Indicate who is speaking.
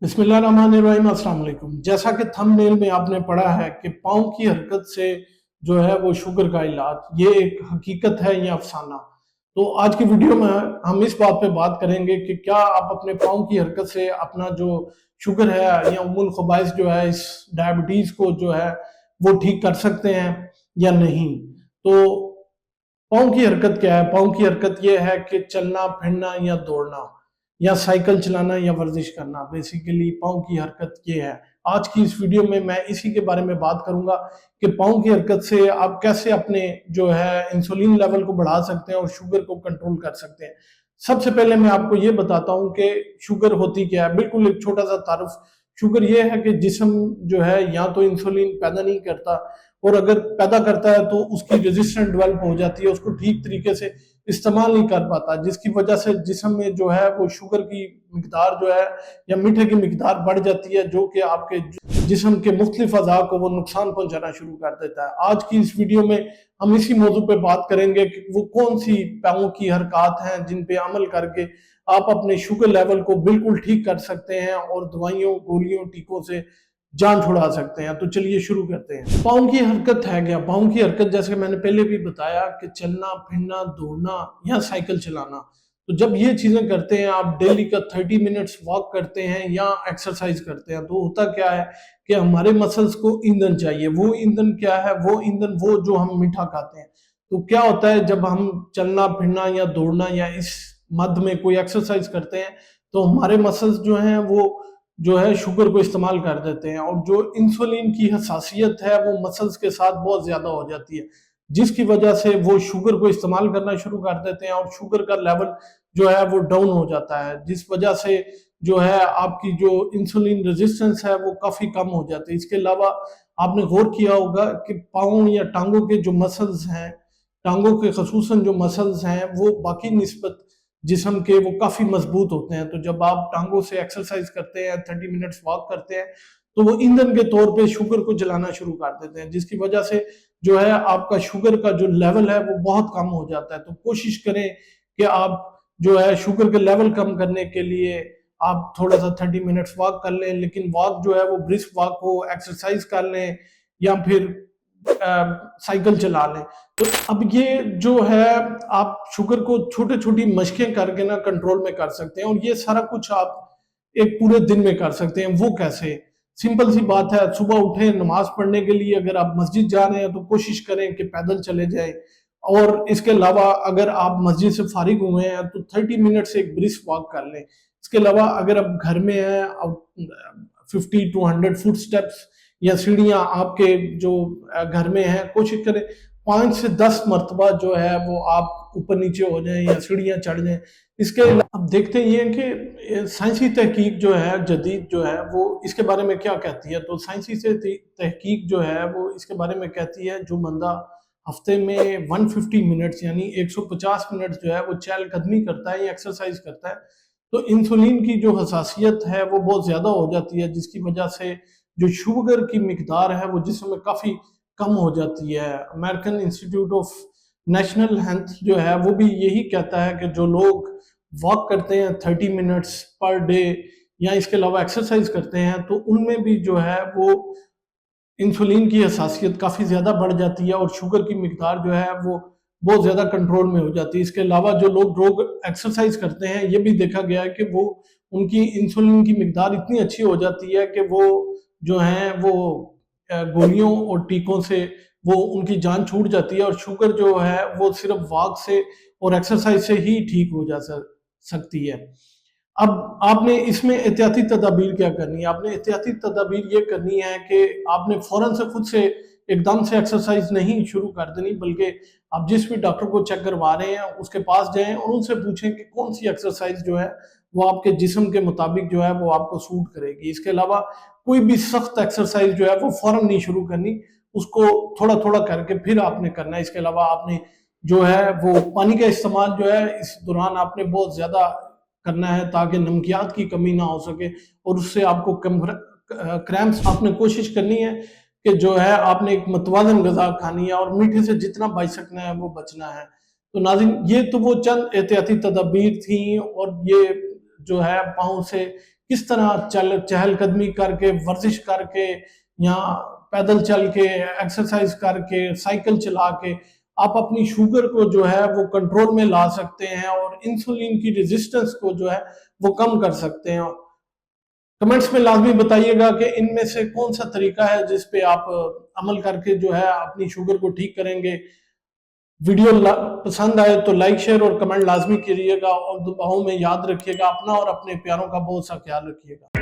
Speaker 1: बिस्मिल्लाहिर्रहमानिर्रहीम, अस्सलाम वालेकुम। जैसा कि थंबनेल में आपने पढ़ा है कि पाँव की हरकत से जो है वो शुगर का इलाज, ये एक हकीकत है या अफसाना। तो आज की वीडियो में हम इस बात पे बात करेंगे कि क्या आप अपने पाँव की हरकत से अपना जो शुगर है या उम्मुल ख़बाइस जो है इस डायबिटीज़ को जो है वो ठीक कर सकते हैं या नहीं। तो पाँव की हरकत क्या है? पाँव की हरकत ये है कि चलना, फिरना या दौड़ना या साइकिल चलाना या वर्जिश करना। बेसिकली पाँव की हरकत ये है। आज की इस वीडियो में मैं इसी के बारे में बात करूंगा कि पाँव की हरकत से आप कैसे अपने जो है इंसुलिन लेवल को बढ़ा सकते हैं और शुगर को कंट्रोल कर सकते हैं। सबसे पहले मैं आपको ये बताता हूँ कि शुगर होती क्या है। बिल्कुल एक छोटा सा तारुफ। शुगर ये है कि जिस्म जो है या तो इंसुलिन पैदा नहीं करता, और अगर पैदा करता है तो उसकी रेजिस्टेंस डेवलप हो जाती है, उसको ठीक तरीके से इस्तेमाल नहीं कर पाता, जिसकी वजह से जिस्म में जो है वो शुगर की मिकदार जो है या मीठे की मिकदार बढ़ जाती है, जो कि आपके जिस्म के मुख्तलिफ अज़ा को वो नुकसान पहुंचाना शुरू कर देता है। आज की इस वीडियो में हम इसी मौजू पे बात करेंगे कि वो कौन सी पाँव की हरकत हैं जिन पे अमल करके आप अपने शुगर लेवल को बिल्कुल ठीक कर सकते हैं और दवाइयों, गोलियों, टीकों से जान छुड़ा सकते हैं। तो चलिए शुरू करते हैं। पाँव की हरकत है क्या? पाँव की हरकत जैसे मैंने पहले भी बताया कि चलना, फिरना, दौड़ना या साइकिल चलाना। तो जब ये चीजें करते हैं, आप डेली का 30 मिनट्स वॉक करते हैं या एक्सरसाइज करते हैं, तो होता क्या है कि हमारे मसल्स को ईंधन चाहिए। वो ईंधन क्या है? वो ईंधन वो जो हम मीठा खाते हैं। तो क्या होता है जब हम चलना, फिरना या दौड़ना या इस मध्य में कोई एक्सरसाइज करते हैं, तो हमारे मसल्स जो हैं वो जो है शुगर को इस्तेमाल कर देते हैं, और जो इंसुलिन की हसासियत है वो मसल्स के साथ बहुत ज्यादा हो जाती है, जिसकी वजह से वो शुगर को इस्तेमाल करना शुरू कर देते हैं और शुगर का लेवल जो है वो डाउन हो जाता है, जिस वजह से जो है आपकी जो इंसुलिन रेजिस्टेंस है वो काफी कम हो जाती है। इसके अलावा आपने गौर किया होगा कि पाँव या टांगों के जो मसल्स हैं, टांगों के खसूसन जो मसल्स हैं वो बाकी निस्बत जिस्म के वो काफी मजबूत होते हैं। तो जब आप टांगों से एक्सरसाइज करते हैं, 30 मिनट्स वॉक करते हैं, तो वो ईंधन के तौर पे शुगर को जलाना शुरू कर देते हैं, जिसकी वजह से जो है आपका शुगर का जो लेवल है वो बहुत कम हो जाता है। तो कोशिश करें कि आप जो है शुगर के लेवल कम करने के लिए आप थोड़ा सा 30 मिनट्स वॉक कर लें, लेकिन वॉक जो है वो ब्रिस्क वॉक हो, एक्सरसाइज कर लें या फिर साइकिल चला लें। तो अब ये जो है आप शुगर को छोटी छोटी मशकें करके ना कंट्रोल में कर सकते हैं, और ये सारा कुछ आप एक पूरे दिन में कर सकते हैं। वो कैसे? सिंपल सी बात है, सुबह उठे नमाज पढ़ने के लिए अगर आप मस्जिद जा रहे हैं तो कोशिश करें कि पैदल चले जाएं, और इसके अलावा अगर आप मस्जिद से फारिग हुए हैं तो 30 मिनट से एक ब्रिस्क वॉक कर लें। इसके अलावा अगर आप घर में हैं, आप 50 टू 100 फुट स्टेप्स या सीढ़ियां आपके जो घर में है, कोशिश करें 5 से 10 मरतबा जो है वो आप ऊपर नीचे हो जाएं या सीढ़ियां चढ़ जाएं। इसके अब देखते ही हैं कि साइंसी तहकीक जो है जदीद जो है वो इसके बारे में क्या कहती है। तो साइंसी से तहकीक जो है वो इसके बारे में कहती है, जो बंदा हफ्ते में 150 मिनट्स यानी 150 मिनट जो है वो चहलकदमी करता है या एक्सरसाइज करता है, तो इंसुलिन की जो हसासियत है वो बहुत ज्यादा हो जाती है, जिसकी वजह से जो शुगर की मिकदार है वो जिसम में काफी कम हो जाती है। American institute of national health जो है वो भी यही कहता है कि जो लोग वॉक करते हैं 30 मिनट्स पर डे या इसके अलावा एक्सरसाइज करते हैं, तो उनमें भी जो है वो इंसुलिन की हसासियत काफ़ी ज़्यादा बढ़ जाती है और शुगर की मिकदार जो है वो बहुत ज़्यादा कंट्रोल में हो जाती है। इसके अलावा जो लोग रोज एक्सरसाइज करते हैं, ये भी देखा गया है कि वो उनकी इंसुलिन की मिकदार इतनी अच्छी हो जाती है कि वो जो हैं वो गोलियों और टीकों से वो उनकी जान छूट जाती है, और शुगर जो है वो सिर्फ वॉक से और एक्सरसाइज से ही ठीक हो जा सकती है। अब आपने इसमें एहतियाती तदाबीर क्या करनी है? आपने एहतियाती तदाबीर ये करनी है कि आपने फ़ौरन से खुद से एकदम से एक्सरसाइज नहीं शुरू कर देनी, बल्कि आप जिस भी डॉक्टर को चेक करवा रहे हैं उसके पास जाएं और उनसे पूछें कि कौन सी एक्सरसाइज जो है वो आपके जिस्म के मुताबिक जो है वो आपको सूट करेगी। इसके अलावा कोई भी सख्त एक्सरसाइज जो है वो फ़ौरन नहीं शुरू करनी, उसको थोड़ा थोड़ा करके फिर आपने करना है। इसके अलावा आपने जो है वो पानी का इस्तेमाल जो है इस दौरान आपने बहुत ज़्यादा करना है, ताकि नमकियात की कमी ना हो सके और उससे आपको क्रैम्प्स। आपने कोशिश करनी है कि जो है आपने एक मतवाजन गज़ा खानी है और मीठे से जितना बच सकना है वो बचना है। तो नाज़रीन, ये तो वो चंद एहतियाती तदाबीर थी, और ये जो है पाँव से किस तरह चहलकदमी करके, वर्जिश करके, या पैदल चल के, एक्सरसाइज करके, साइकिल चला के आप अपनी शुगर को जो है वो कंट्रोल में ला सकते हैं और इंसुलिन की रेजिस्टेंस को जो है वो कम कर सकते हैं। कमेंट्स में लाजमी बताइएगा कि इनमें से कौन सा तरीका है जिस पे आप अमल करके जो है अपनी शुगर को ठीक करेंगे। वीडियो पसंद आए तो लाइक, शेयर और कमेंट लाजमी कीजिएगा और दुआओं में याद रखिएगा। अपना और अपने प्यारों का बहुत सा ख्याल रखिएगा।